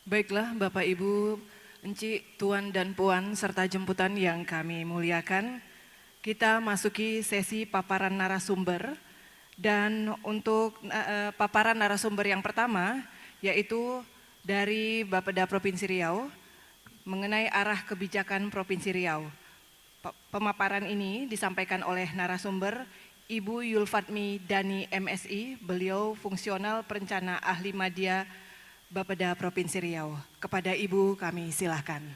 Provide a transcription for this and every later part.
Baiklah Bapak Ibu, Enci, Tuan dan Puan serta jemputan yang kami muliakan, kita masuki sesi paparan narasumber dan untuk paparan narasumber yang pertama yaitu dari Bapeda Provinsi Riau mengenai arah kebijakan Provinsi Riau. Pemaparan ini disampaikan oleh narasumber Ibu Yulfatmi Dani MSI, beliau fungsional perencana ahli madya Bapeda Provinsi Riau. Kepada Ibu kami silakan.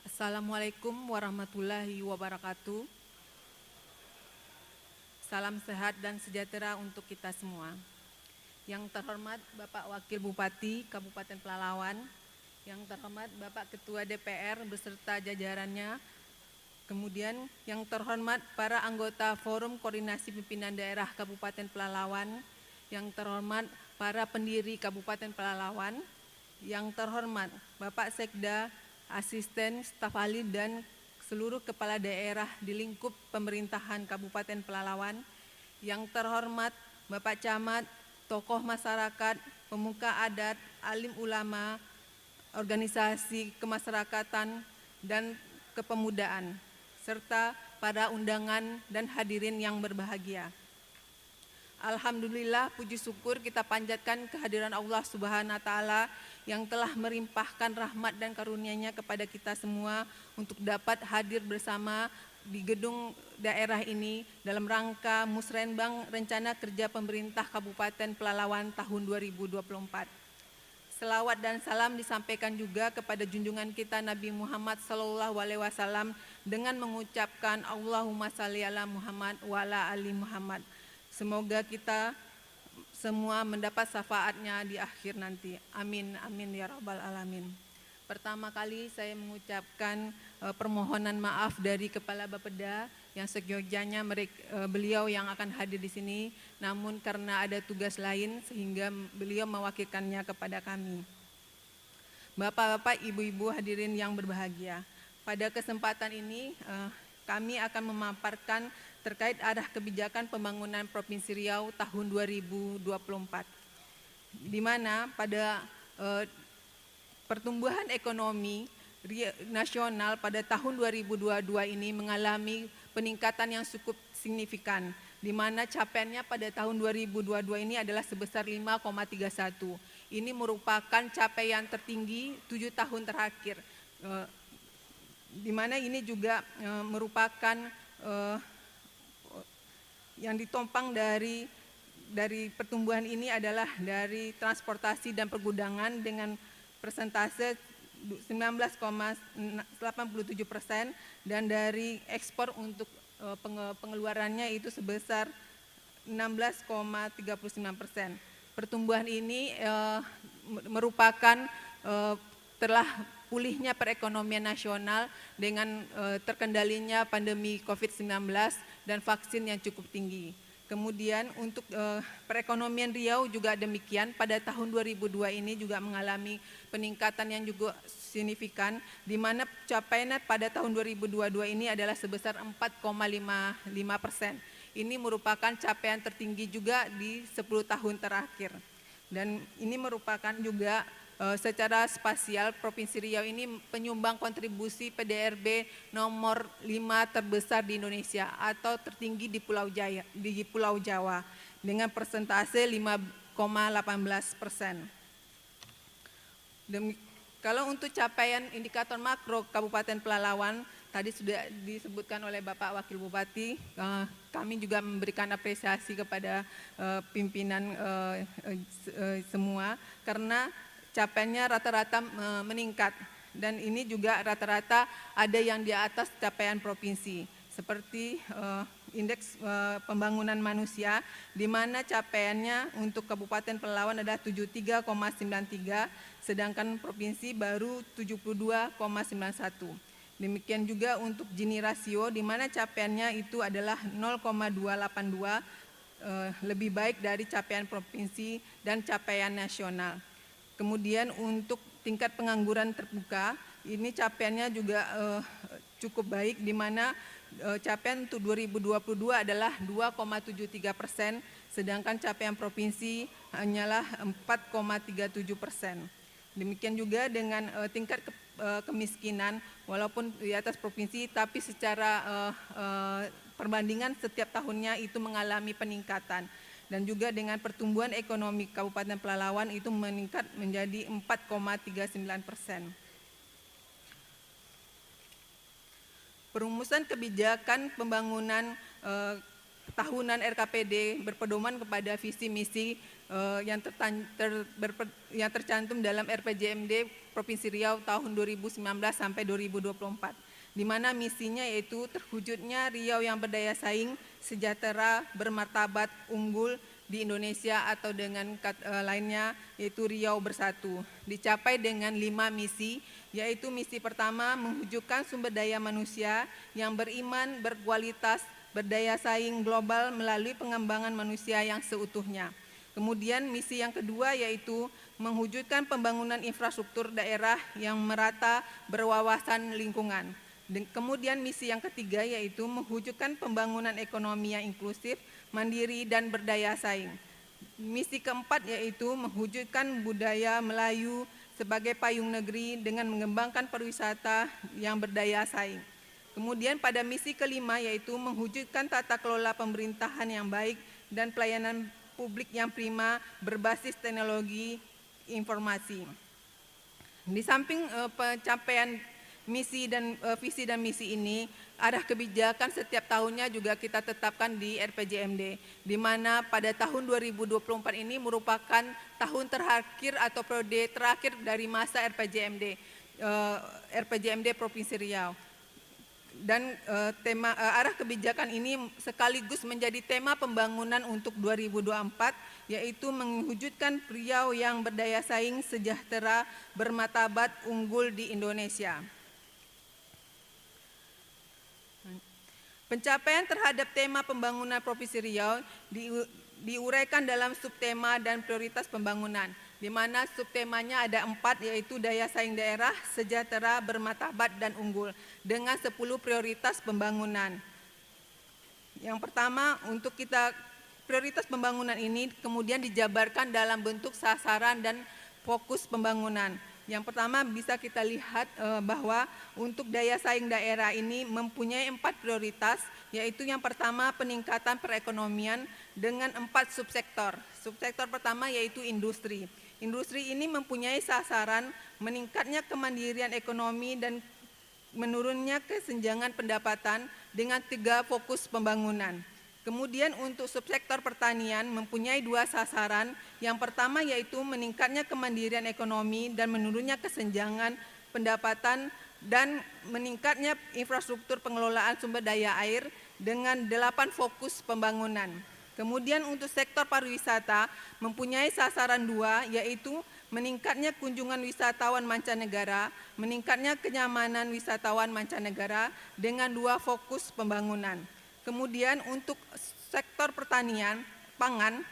Assalamualaikum warahmatullahi wabarakatuh. Salam sehat dan sejahtera untuk kita semua. Yang terhormat Bapak Wakil Bupati Kabupaten Pelalawan, yang terhormat Bapak Ketua DPR beserta jajarannya, kemudian yang terhormat para anggota Forum Koordinasi Pimpinan Daerah Kabupaten Pelalawan, yang terhormat para pendiri Kabupaten Pelalawan, yang terhormat Bapak Sekda, asisten, staf ahli, dan seluruh kepala daerah di lingkup pemerintahan Kabupaten Pelalawan, yang terhormat Bapak Camat, tokoh masyarakat, pemuka adat, alim ulama, organisasi kemasyarakatan, dan kepemudaan, serta para undangan dan hadirin yang berbahagia. Alhamdulillah, puji syukur kita panjatkan kehadiran Allah Subhanahu wa Ta'ala yang telah merimpahkan rahmat dan karunia-Nya kepada kita semua untuk dapat hadir bersama di gedung daerah ini dalam rangka Musrenbang Rencana Kerja Pemerintah Kabupaten Pelalawan tahun 2024. Selawat dan salam disampaikan juga kepada junjungan kita Nabi Muhammad SAW dengan mengucapkan Allahumma shalli ala Muhammad wa ala ali Muhammad. Semoga kita semua mendapat syafaatnya di akhir nanti. Amin, amin ya rabbal alamin. Pertama kali saya mengucapkan permohonan maaf dari Kepala Bapeda yang seyogyanya beliau yang akan hadir di sini, namun karena ada tugas lain sehingga beliau mewakilkannya kepada kami. Bapak-bapak, ibu-ibu hadirin yang berbahagia, pada kesempatan ini kami akan memaparkan terkait arah kebijakan pembangunan Provinsi Riau tahun 2024, di mana pada pertumbuhan ekonomi nasional pada tahun 2022 ini mengalami peningkatan yang cukup signifikan, di mana capaiannya pada tahun 2022 ini adalah sebesar 5,31. Ini merupakan capaian tertinggi 7 tahun terakhir, di mana ini juga merupakan yang ditopang dari pertumbuhan ini adalah dari transportasi dan pergudangan dengan persentase 19,87% dan dari ekspor untuk pengeluarannya itu sebesar 16,39%. Pertumbuhan ini merupakan telah pulihnya perekonomian nasional dengan terkendalinya pandemi COVID-19 dan vaksin yang cukup tinggi. Kemudian untuk perekonomian Riau juga demikian, pada tahun 2002 ini juga mengalami peningkatan yang juga signifikan, di mana capaiannya pada tahun 2022 ini adalah sebesar 4,55%. Ini merupakan capaian tertinggi juga di 10 tahun terakhir. Dan ini merupakan juga secara spasial Provinsi Riau ini penyumbang kontribusi PDRB nomor 5 terbesar di Indonesia atau tertinggi di Pulau Jawa dengan persentase 5,18%. Kalau untuk capaian indikator makro Kabupaten Pelalawan tadi sudah disebutkan oleh Bapak Wakil Bupati, kami juga memberikan apresiasi kepada pimpinan semua karena capaiannya rata-rata meningkat, dan ini juga rata-rata ada yang di atas capaian provinsi, seperti indeks pembangunan manusia, di mana capaiannya untuk Kabupaten Pelalawan adalah 73,93, sedangkan provinsi baru 72,91. Demikian juga untuk Gini rasio, di mana capaiannya itu adalah 0,282, lebih baik dari capaian provinsi dan capaian nasional. Kemudian untuk tingkat pengangguran terbuka, ini capaiannya juga cukup baik, di mana capaian untuk 2022 adalah 2,73%, sedangkan capaian provinsi hanyalah 4,37%. Demikian juga dengan tingkat kemiskinan, walaupun di atas provinsi, tapi secara perbandingan setiap tahunnya itu mengalami peningkatan. Dan juga dengan pertumbuhan ekonomi Kabupaten Pelalawan itu meningkat menjadi 4,39%. Perumusan kebijakan pembangunan tahunan RKPD berpedoman kepada visi misi yang tercantum dalam RPJMD Provinsi Riau tahun 2019 sampai 2024, di mana misinya yaitu terwujudnya Riau yang berdaya saing, sejahtera, bermartabat, unggul di Indonesia, atau dengan lainnya yaitu Riau Bersatu. Dicapai dengan 5 misi, yaitu misi pertama mewujudkan sumber daya manusia yang beriman, berkualitas, berdaya saing global melalui pengembangan manusia yang seutuhnya. Kemudian misi yang kedua yaitu mewujudkan pembangunan infrastruktur daerah yang merata berwawasan lingkungan. Kemudian misi yang ketiga yaitu mewujudkan pembangunan ekonomi yang inklusif, mandiri, dan berdaya saing. Misi keempat yaitu mewujudkan budaya Melayu sebagai payung negeri dengan mengembangkan pariwisata yang berdaya saing. Kemudian pada misi kelima yaitu mewujudkan tata kelola pemerintahan yang baik dan pelayanan publik yang prima berbasis teknologi informasi. Di samping pencapaian misi dan visi dan misi ini, arah kebijakan setiap tahunnya juga kita tetapkan di RPJMD, di mana pada tahun 2024 ini merupakan tahun terakhir atau periode terakhir dari masa RPJMD Provinsi Riau. Dan arah kebijakan ini sekaligus menjadi tema pembangunan untuk 2024, yaitu mewujudkan Riau yang berdaya saing, sejahtera, bermartabat, unggul di Indonesia. Pencapaian terhadap tema pembangunan Provinsi Riau diuraikan dalam subtema dan prioritas pembangunan, di mana subtemanya ada 4, yaitu daya saing daerah, sejahtera, bermartabat, dan unggul, dengan 10 prioritas pembangunan. Yang pertama, untuk prioritas pembangunan ini kemudian dijabarkan dalam bentuk sasaran dan fokus pembangunan. Yang pertama bisa kita lihat bahwa untuk daya saing daerah ini mempunyai 4 prioritas, yaitu yang pertama peningkatan perekonomian dengan 4 subsektor. Subsektor pertama yaitu industri. Industri ini mempunyai sasaran meningkatnya kemandirian ekonomi dan menurunnya kesenjangan pendapatan dengan 3 fokus pembangunan. Kemudian untuk subsektor pertanian mempunyai 2 sasaran. Yang pertama yaitu meningkatnya kemandirian ekonomi dan menurunnya kesenjangan pendapatan dan meningkatnya infrastruktur pengelolaan sumber daya air dengan 8 fokus pembangunan. Kemudian untuk sektor pariwisata mempunyai sasaran 2, yaitu meningkatnya kunjungan wisatawan mancanegara, meningkatnya kenyamanan wisatawan mancanegara dengan 2 fokus pembangunan. Kemudian untuk sektor pertanian, pangan,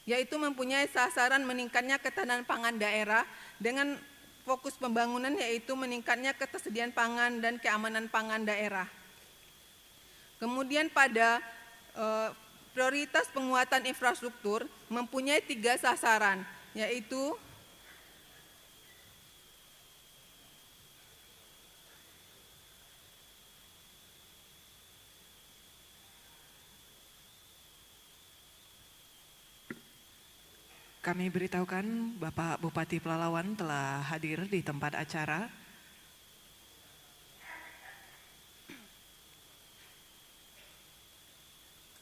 yaitu mempunyai sasaran meningkatnya ketahanan pangan daerah dengan fokus pembangunan yaitu meningkatnya ketersediaan pangan dan keamanan pangan daerah. Kemudian pada prioritas penguatan infrastruktur mempunyai 3 sasaran, yaitu kami beritahukan Bapak Bupati Pelalawan telah hadir di tempat acara.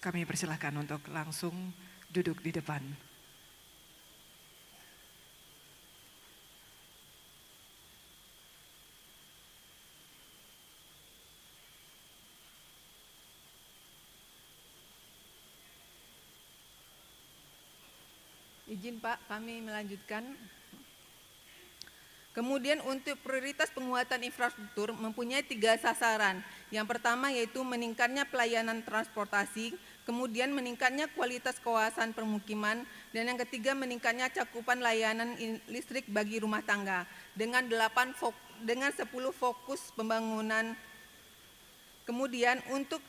Kami persilahkan untuk langsung duduk di depan. Izin Pak, kami melanjutkan. Kemudian untuk prioritas penguatan infrastruktur mempunyai 3 sasaran. Yang pertama yaitu meningkatnya pelayanan transportasi, Kemudian meningkatnya kualitas kawasan permukiman, dan yang ketiga meningkatnya cakupan layanan listrik bagi rumah tangga dengan 10 fokus pembangunan. Kemudian untuk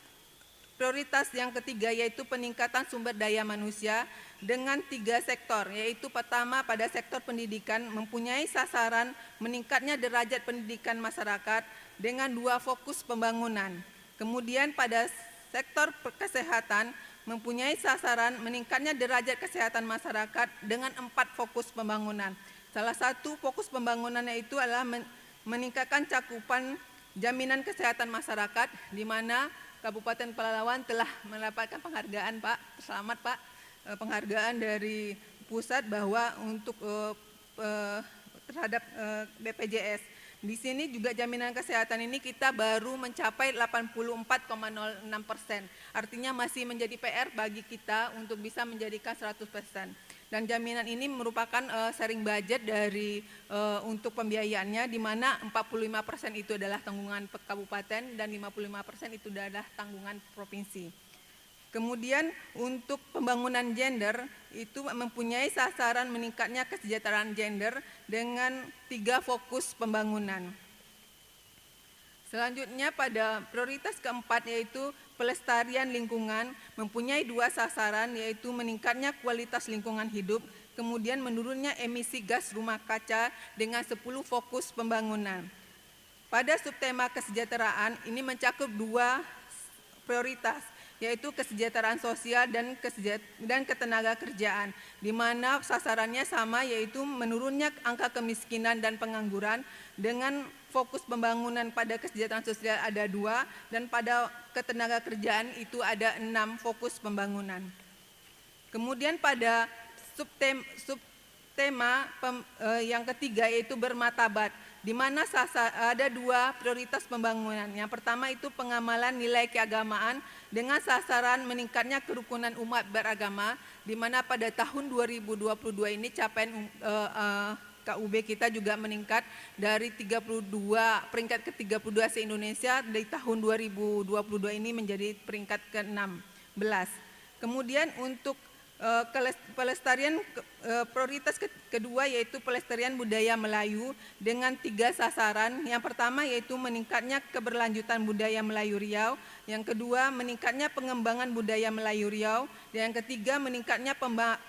prioritas yang ketiga yaitu peningkatan sumber daya manusia dengan 3 sektor, yaitu pertama pada sektor pendidikan mempunyai sasaran meningkatnya derajat pendidikan masyarakat dengan 2 fokus pembangunan. Kemudian pada sektor kesehatan mempunyai sasaran meningkatnya derajat kesehatan masyarakat dengan 4 fokus pembangunan. Salah satu fokus pembangunannya itu adalah meningkatkan cakupan jaminan kesehatan masyarakat, di mana Kabupaten Pelalawan telah mendapatkan penghargaan, Pak. Selamat, Pak. Penghargaan dari pusat bahwa untuk terhadap BPJS. Di sini juga jaminan kesehatan ini kita baru mencapai 84,06%. Artinya masih menjadi PR bagi kita untuk bisa menjadikan 100%. Dan jaminan ini merupakan sharing budget dari untuk pembiayaannya, di mana 45% itu adalah tanggungan kabupaten dan 55% itu adalah tanggungan provinsi. Kemudian untuk pembangunan gender itu mempunyai sasaran meningkatnya kesejahteraan gender dengan 3 fokus pembangunan. Selanjutnya pada prioritas keempat yaitu pelestarian lingkungan mempunyai 2 sasaran, yaitu meningkatnya kualitas lingkungan hidup, kemudian menurunnya emisi gas rumah kaca dengan 10 fokus pembangunan. Pada subtema kesejahteraan ini mencakup 2 prioritas, yaitu kesejahteraan sosial dan ketenaga kerjaan, di mana sasarannya sama, yaitu menurunnya angka kemiskinan dan pengangguran dengan fokus pembangunan pada kesejahteraan sosial ada 2 dan pada ketenaga kerjaan itu ada 6 fokus pembangunan. Kemudian pada subtema yang ketiga yaitu bermartabat, di mana ada 2 prioritas pembangunan. Yang pertama itu pengamalan nilai keagamaan dengan sasaran meningkatnya kerukunan umat beragama, di mana pada tahun 2022 ini capaian KUB kita juga meningkat dari peringkat ke-32 se-Indonesia di tahun 2022 ini menjadi peringkat ke-16. Kemudian untuk pelestarian prioritas kedua yaitu pelestarian budaya Melayu dengan 3 sasaran. Yang pertama yaitu meningkatnya keberlanjutan budaya Melayu Riau, yang kedua meningkatnya pengembangan budaya Melayu Riau, dan yang ketiga meningkatnya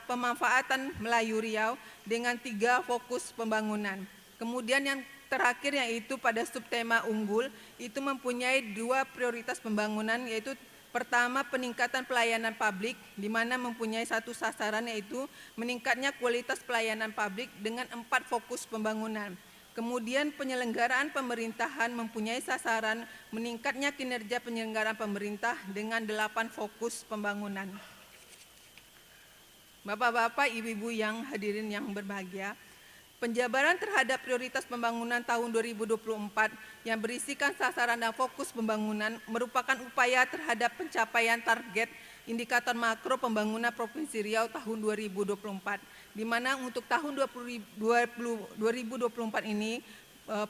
pemanfaatan Melayu Riau dengan 3 fokus pembangunan. Kemudian yang terakhir yaitu pada subtema unggul itu mempunyai 2 prioritas pembangunan, yaitu pertama, peningkatan pelayanan publik, di mana mempunyai 1 sasaran yaitu meningkatnya kualitas pelayanan publik dengan 4 fokus pembangunan. Kemudian penyelenggaraan pemerintahan mempunyai sasaran meningkatnya kinerja penyelenggaraan pemerintah dengan 8 fokus pembangunan. Bapak-bapak, ibu-ibu yang hadirin yang berbahagia, penjabaran terhadap prioritas pembangunan tahun 2024 yang berisikan sasaran dan fokus pembangunan merupakan upaya terhadap pencapaian target indikator makro pembangunan Provinsi Riau tahun 2024, di mana untuk tahun 2024 ini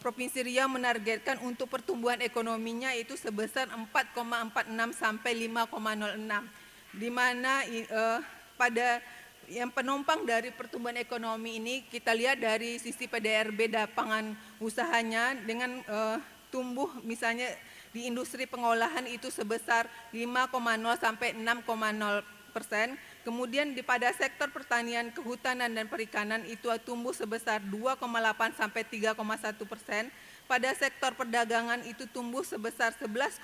Provinsi Riau menargetkan untuk pertumbuhan ekonominya itu sebesar 4,46 sampai 5,06, di mana pada yang penopang dari pertumbuhan ekonomi ini kita lihat dari sisi PDRB pangan usahanya dengan tumbuh misalnya di industri pengolahan itu sebesar 5,0 sampai 6,0%. Kemudian pada sektor pertanian, kehutanan dan perikanan itu tumbuh sebesar 2,8 sampai 3,1%. Pada sektor perdagangan itu tumbuh sebesar 11,7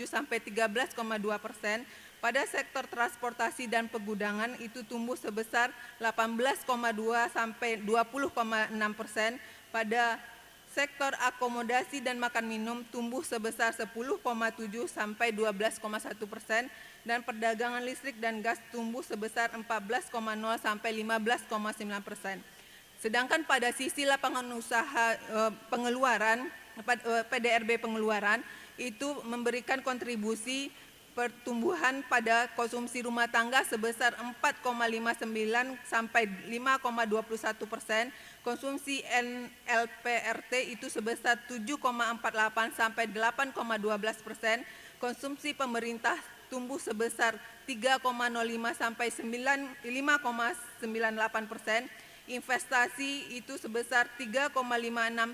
sampai 13,2%. Pada sektor transportasi dan pegudangan itu tumbuh sebesar 18,2 sampai 20,6%. Pada sektor akomodasi dan makan minum tumbuh sebesar 10,7 sampai 12,1%, dan perdagangan listrik dan gas tumbuh sebesar 14,0 sampai 15,9%. Sedangkan pada sisi lapangan usaha pengeluaran, PDRB pengeluaran itu memberikan kontribusi pertumbuhan pada konsumsi rumah tangga sebesar 4,59 sampai 5,21%, konsumsi LPRT itu sebesar 7,48 sampai 8,12%, konsumsi pemerintah tumbuh sebesar 3,05 sampai 5,98%. Investasi itu sebesar 3,56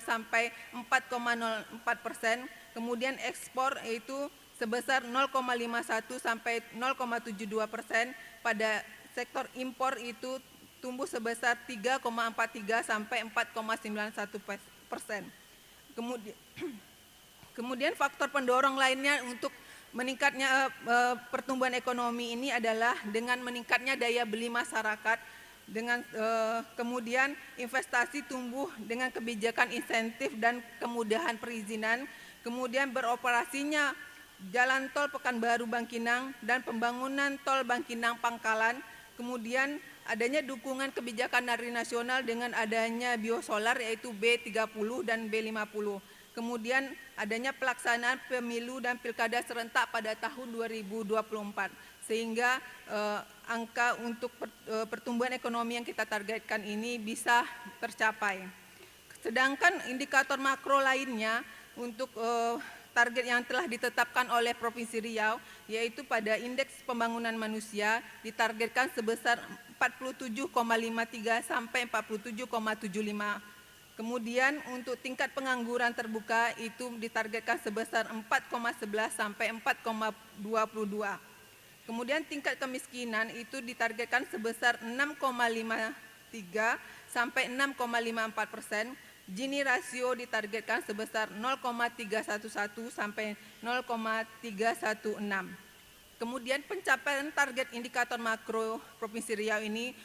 sampai 4,04%. Kemudian ekspor itu sebesar 0,51 sampai 0,72%. Pada sektor impor itu tumbuh sebesar 3,43 sampai 4,91%. Kemudian faktor pendorong lainnya untuk meningkatnya pertumbuhan ekonomi ini adalah dengan meningkatnya daya beli masyarakat, dengan kemudian investasi tumbuh dengan kebijakan insentif dan kemudahan perizinan, kemudian beroperasinya jalan tol Pekanbaru Bangkinang dan pembangunan tol Bangkinang Pangkalan, kemudian adanya dukungan kebijakan dari nasional dengan adanya biosolar yaitu B30 dan B50. Kemudian adanya pelaksanaan pemilu dan pilkada serentak pada tahun 2024 sehingga angka untuk pertumbuhan ekonomi yang kita targetkan ini bisa tercapai. Sedangkan indikator makro lainnya untuk target yang telah ditetapkan oleh Provinsi Riau yaitu pada indeks pembangunan manusia ditargetkan sebesar 47,53 sampai 47,75. Kemudian untuk tingkat pengangguran terbuka itu ditargetkan sebesar 4,11 sampai 4,22. Kemudian tingkat kemiskinan itu ditargetkan sebesar 6,53 sampai 6,54%. Gini rasio ditargetkan sebesar 0,311 sampai 0,316. Kemudian pencapaian target indikator makro Provinsi Riau ini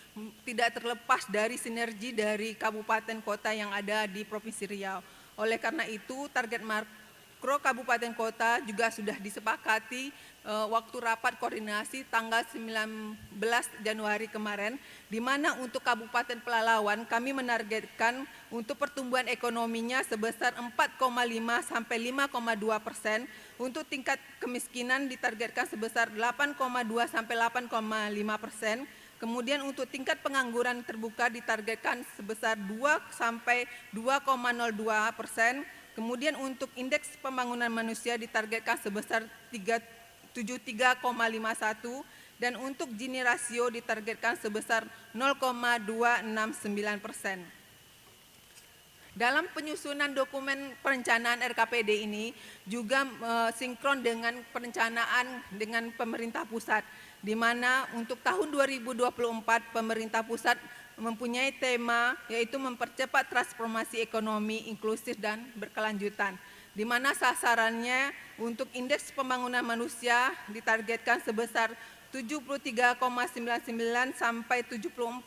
tidak terlepas dari sinergi dari kabupaten kota yang ada di Provinsi Riau. Oleh karena itu target makro kabupaten kota juga sudah disepakati waktu rapat koordinasi tanggal 19 Januari kemarin, di mana untuk Kabupaten Pelalawan kami menargetkan untuk pertumbuhan ekonominya sebesar 4,5 sampai 5,2%, untuk tingkat kemiskinan ditargetkan sebesar 8,2 sampai 8,5%, kemudian untuk tingkat pengangguran terbuka ditargetkan sebesar 2 sampai 2,02%, kemudian untuk indeks pembangunan manusia ditargetkan sebesar 73,51 dan untuk Gini rasio ditargetkan sebesar 0,269%. Dalam penyusunan dokumen perencanaan RKPD ini juga sinkron dengan perencanaan dengan pemerintah pusat, di mana untuk tahun 2024 pemerintah pusat mempunyai tema yaitu mempercepat transformasi ekonomi inklusif dan berkelanjutan, di mana sasarannya untuk indeks pembangunan manusia ditargetkan sebesar 73,99 sampai 74,02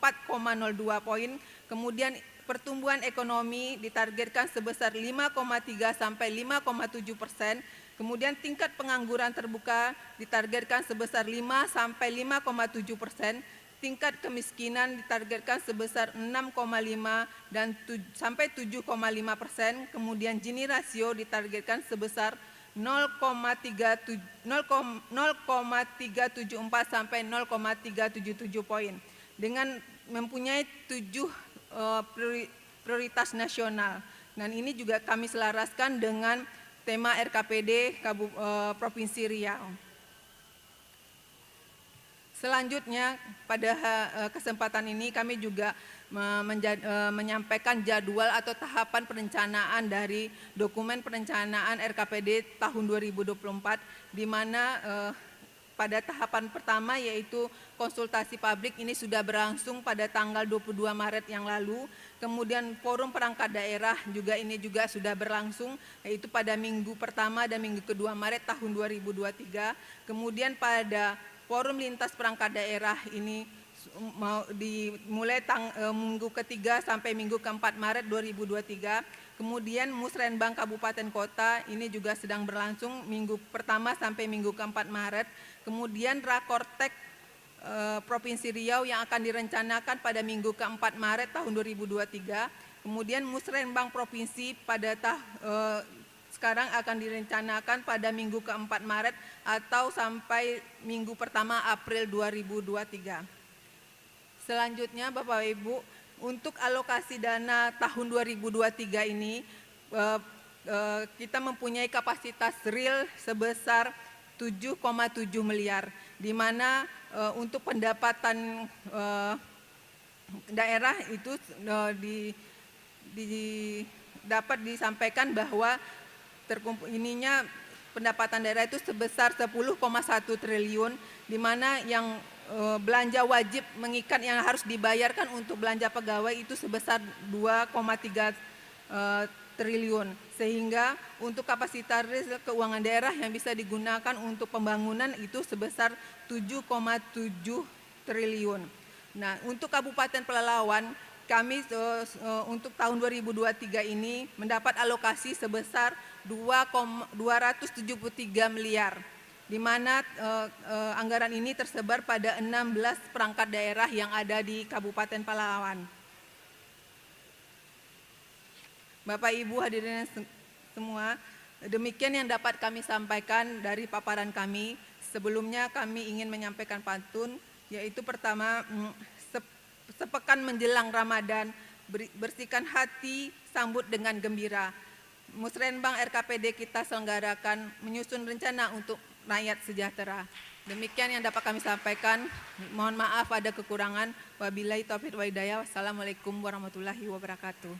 poin, kemudian pertumbuhan ekonomi ditargetkan sebesar 5,3 sampai 5,7%, kemudian tingkat pengangguran terbuka ditargetkan sebesar 5 sampai 5,7%, tingkat kemiskinan ditargetkan sebesar 6,5 dan sampai 7,5%, kemudian Gini rasio ditargetkan sebesar 0,374 sampai 0,377 poin, dengan mempunyai 7 prioritas nasional. Dan ini juga kami selaraskan dengan tema RKPD Provinsi Riau. Selanjutnya pada kesempatan ini kami juga menyampaikan jadwal atau tahapan perencanaan dari dokumen perencanaan RKPD tahun 2024, di mana pada tahapan pertama yaitu konsultasi publik ini sudah berlangsung pada tanggal 22 Maret yang lalu. Kemudian forum perangkat daerah juga sudah berlangsung yaitu pada minggu pertama dan minggu kedua Maret tahun 2023. Kemudian pada forum lintas perangkat daerah ini dimulai minggu ketiga sampai minggu keempat Maret 2023. Kemudian Musrenbang Kabupaten Kota ini juga sedang berlangsung minggu pertama sampai minggu keempat Maret. Kemudian Rakortek Provinsi Riau yang akan direncanakan pada minggu keempat Maret tahun 2023. Kemudian Musrenbang Provinsi pada sekarang akan direncanakan pada minggu keempat Maret atau sampai minggu pertama April 2023. Selanjutnya Bapak Ibu, untuk alokasi dana tahun 2023 ini kita mempunyai kapasitas real sebesar 7,7 miliar, di mana untuk pendapatan daerah itu dapat disampaikan bahwa pendapatan daerah itu sebesar 10,1 triliun, di mana yang belanja wajib mengikat yang harus dibayarkan untuk belanja pegawai itu sebesar 2,3 triliun, sehingga untuk kapasitas keuangan daerah yang bisa digunakan untuk pembangunan itu sebesar 7,7 triliun. Nah, untuk Kabupaten Pelalawan kami untuk tahun 2023 ini mendapat alokasi sebesar 273 miliar, di mana anggaran ini tersebar pada 16 perangkat daerah yang ada di Kabupaten Pelalawan. Bapak Ibu hadirin semua, demikian yang dapat kami sampaikan dari paparan kami. Sebelumnya kami ingin menyampaikan pantun, yaitu pertama, sepekan menjelang Ramadan, bersihkan hati, sambut dengan gembira. Musrenbang RKPD kita selenggarakan menyusun rencana untuk rakyat sejahtera. Demikian yang dapat kami sampaikan. Mohon maaf ada kekurangan. Wabillahi taufiq wa hidayah. Wassalamualaikum warahmatullahi wabarakatuh.